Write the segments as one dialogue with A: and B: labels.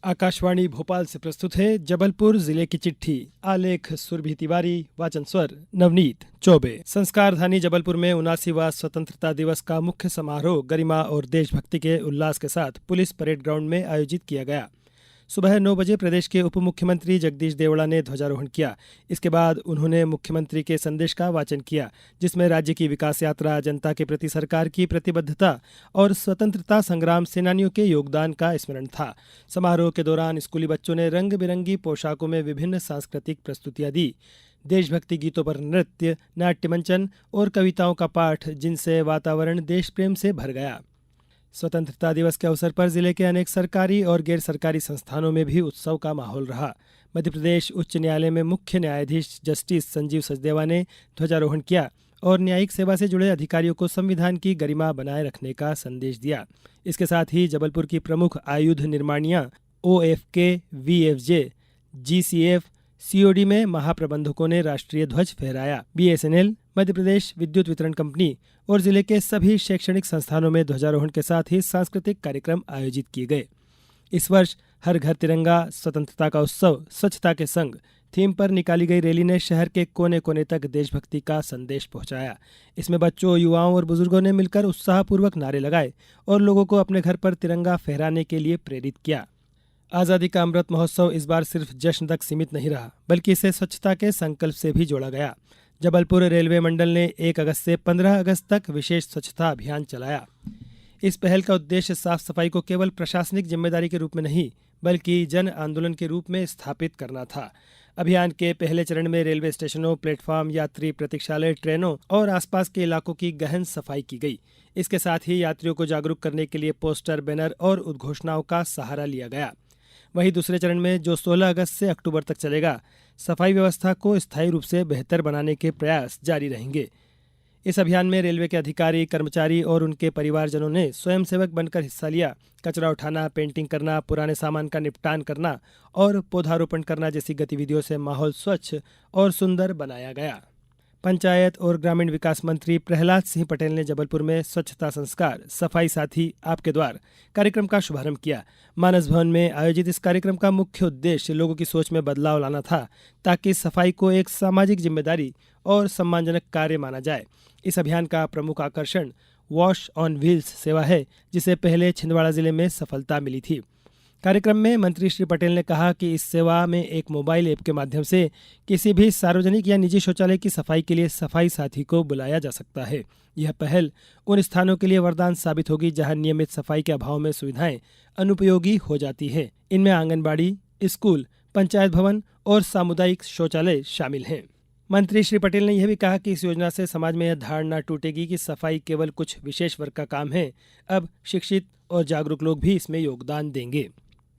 A: आकाशवाणी भोपाल से प्रस्तुत है जबलपुर जिले की चिट्ठी। आलेख सुरभि तिवारी, वाचन स्वर नवनीत चौबे। संस्कारधानी जबलपुर में 79वां स्वतंत्रता दिवस का मुख्य समारोह गरिमा और देशभक्ति के उल्लास के साथ पुलिस परेड ग्राउंड में आयोजित किया गया। सुबह 9 बजे प्रदेश के उप मुख्यमंत्री जगदीश देवड़ा ने ध्वजारोहण किया। इसके बाद उन्होंने मुख्यमंत्री के संदेश का वाचन किया, जिसमें राज्य की विकास यात्रा, जनता के प्रति सरकार की प्रतिबद्धता और स्वतंत्रता संग्राम सेनानियों के योगदान का स्मरण था। समारोह के दौरान स्कूली बच्चों ने रंग बिरंगी पोशाकों में विभिन्न सांस्कृतिक प्रस्तुतियां दी। देशभक्ति गीतों पर नृत्य, नाट्य मंचन और कविताओं का पाठ, जिनसे वातावरण देश प्रेम से भर गया। स्वतंत्रता दिवस के अवसर पर जिले के अनेक सरकारी और गैर सरकारी संस्थानों में भी उत्सव का माहौल रहा। मध्य प्रदेश उच्च न्यायालय में मुख्य न्यायाधीश जस्टिस संजीव सचदेवा ने ध्वजारोहण किया और न्यायिक सेवा से जुड़े अधिकारियों को संविधान की गरिमा बनाए रखने का संदेश दिया। इसके साथ ही जबलपुर की प्रमुख आयुध निर्माणियां OFK, VFJ, GCF, COD में महाप्रबंधकों ने राष्ट्रीय ध्वज फहराया। BSNL, मध्य प्रदेश विद्युत वितरण कंपनी और जिले के सभी शैक्षणिक संस्थानों में ध्वजारोहण के साथ ही सांस्कृतिक कार्यक्रम आयोजित किए गए। इस वर्ष हर घर तिरंगा, स्वतंत्रता का उत्सव, स्वच्छता के संग थीम पर निकाली गई रैली ने शहर के कोने कोने तक देशभक्ति का संदेश पहुंचाया। इसमें बच्चों, युवाओं और बुजुर्गों ने मिलकर उत्साहपूर्वक नारे लगाए और लोगों को अपने घर पर तिरंगा फहराने के लिए प्रेरित किया। आज़ादी का अमृत महोत्सव इस बार सिर्फ जश्न तक सीमित नहीं रहा, बल्कि इसे स्वच्छता के संकल्प से भी जोड़ा गया। जबलपुर रेलवे मंडल ने 1 अगस्त से 15 अगस्त तक विशेष स्वच्छता अभियान चलाया। इस पहल का उद्देश्य साफ सफाई को केवल प्रशासनिक जिम्मेदारी के रूप में नहीं, बल्कि जन आंदोलन के रूप में स्थापित करना था। अभियान के पहले चरण में रेलवे स्टेशनों, प्लेटफॉर्म, यात्री प्रतीक्षालय, ट्रेनों और आसपास के इलाकों की गहन सफाई की गई। इसके साथ ही यात्रियों को जागरूक करने के लिए पोस्टर, बैनर और उद्घोषणाओं का सहारा लिया गया। वहीं दूसरे चरण में, जो 16 अगस्त से अक्टूबर तक चलेगा, सफाई व्यवस्था को स्थायी रूप से बेहतर बनाने के प्रयास जारी रहेंगे। इस अभियान में रेलवे के अधिकारी, कर्मचारी और उनके परिवारजनों ने स्वयंसेवक बनकर हिस्सा लिया। कचरा उठाना, पेंटिंग करना, पुराने सामान का निपटान करना और पौधारोपण करना जैसी गतिविधियों से माहौल स्वच्छ और सुंदर बनाया गया। पंचायत और ग्रामीण विकास मंत्री प्रहलाद सिंह पटेल ने जबलपुर में स्वच्छता संस्कार, सफाई साथी आपके द्वार कार्यक्रम का शुभारंभ किया। मानस भवन में आयोजित इस कार्यक्रम का मुख्य उद्देश्य लोगों की सोच में बदलाव लाना था, ताकि सफाई को एक सामाजिक जिम्मेदारी और सम्मानजनक कार्य माना जाए। इस अभियान का प्रमुख आकर्षण वॉश ऑन व्हील्स सेवा है, जिसे पहले छिंदवाड़ा जिले में सफलता मिली थी। कार्यक्रम में मंत्री श्री पटेल ने कहा कि इस सेवा में एक मोबाइल ऐप के माध्यम से किसी भी सार्वजनिक या निजी शौचालय की सफाई के लिए सफाई साथी को बुलाया जा सकता है। यह पहल उन स्थानों के लिए वरदान साबित होगी जहां नियमित सफाई के अभाव में सुविधाएं अनुपयोगी हो जाती हैं। इनमें आंगनबाड़ी, स्कूल, पंचायत भवन और सामुदायिक शौचालय शामिल हैं। मंत्री श्री पटेल ने यह भी कहा कि इस योजना से समाज में यह धारणा टूटेगी कि सफाई केवल कुछ विशेष वर्ग का काम है। अब शिक्षित और जागरूक लोग भी इसमें योगदान देंगे।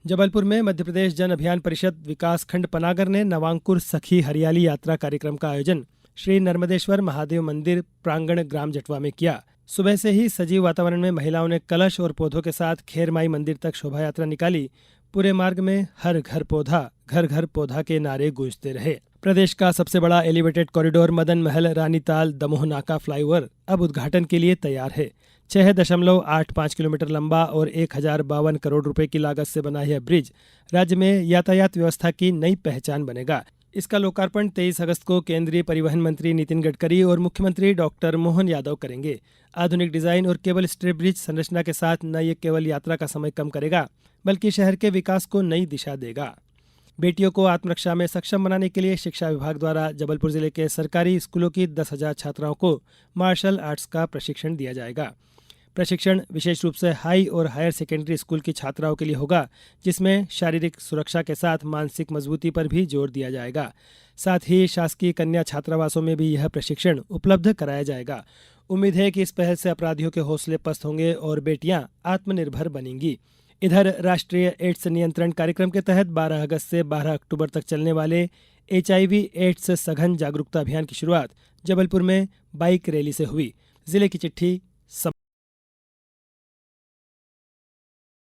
A: जबलपुर में मध्य प्रदेश जन अभियान परिषद विकासखंड पनागर ने नवांकुर सखी हरियाली यात्रा कार्यक्रम का आयोजन श्री नर्मदेश्वर महादेव मंदिर प्रांगण ग्राम जटवा में किया। सुबह से ही सजीव वातावरण में महिलाओं ने कलश और पौधों के साथ खेरमाई मंदिर तक शोभा यात्रा निकाली। पूरे मार्ग में हर घर पौधा, घर घर पौधा के नारे गूंजते रहे। प्रदेश का सबसे बड़ा एलिवेटेड कॉरिडोर मदन महल रानीताल दमोह नाका फ्लाईओवर अब उद्घाटन के लिए तैयार है। 6.85 किलोमीटर लंबा और 1052 करोड़ रुपए की लागत से बना यह ब्रिज राज्य में यातायात व्यवस्था की नई पहचान बनेगा। इसका लोकार्पण 23 अगस्त को केंद्रीय परिवहन मंत्री नितिन गडकरी और मुख्यमंत्री डॉक्टर मोहन यादव करेंगे। आधुनिक डिजाइन और केबल स्ट्रे ब्रिज संरचना के साथ न ये केवल यात्रा का समय कम करेगा, बल्कि शहर के विकास को नई दिशा देगा। बेटियों को आत्मरक्षा में सक्षम बनाने के लिए शिक्षा विभाग द्वारा जबलपुर जिले के सरकारी स्कूलों की 10,000 छात्राओं को मार्शल आर्ट्स का प्रशिक्षण दिया जाएगा। प्रशिक्षण विशेष रूप से हाई और हायर सेकेंडरी स्कूल की छात्राओं के लिए होगा, जिसमें शारीरिक सुरक्षा के साथ मानसिक मजबूती पर भी जोर दिया जाएगा। साथ ही शासकीय कन्या छात्रावासों में भी यह प्रशिक्षण उपलब्ध कराया जाएगा। उम्मीद है कि इस पहल से अपराधियों के हौसले पस्त होंगे और बेटियां आत्मनिर्भर बनेंगी। इधर राष्ट्रीय एड्स नियंत्रण कार्यक्रम के तहत 12 अगस्त से 12 अक्टूबर तक चलने वाले HIV एड्स सघन जागरूकता अभियान की शुरुआत जबलपुर में बाइक रैली से हुई। जिले की चिट्ठी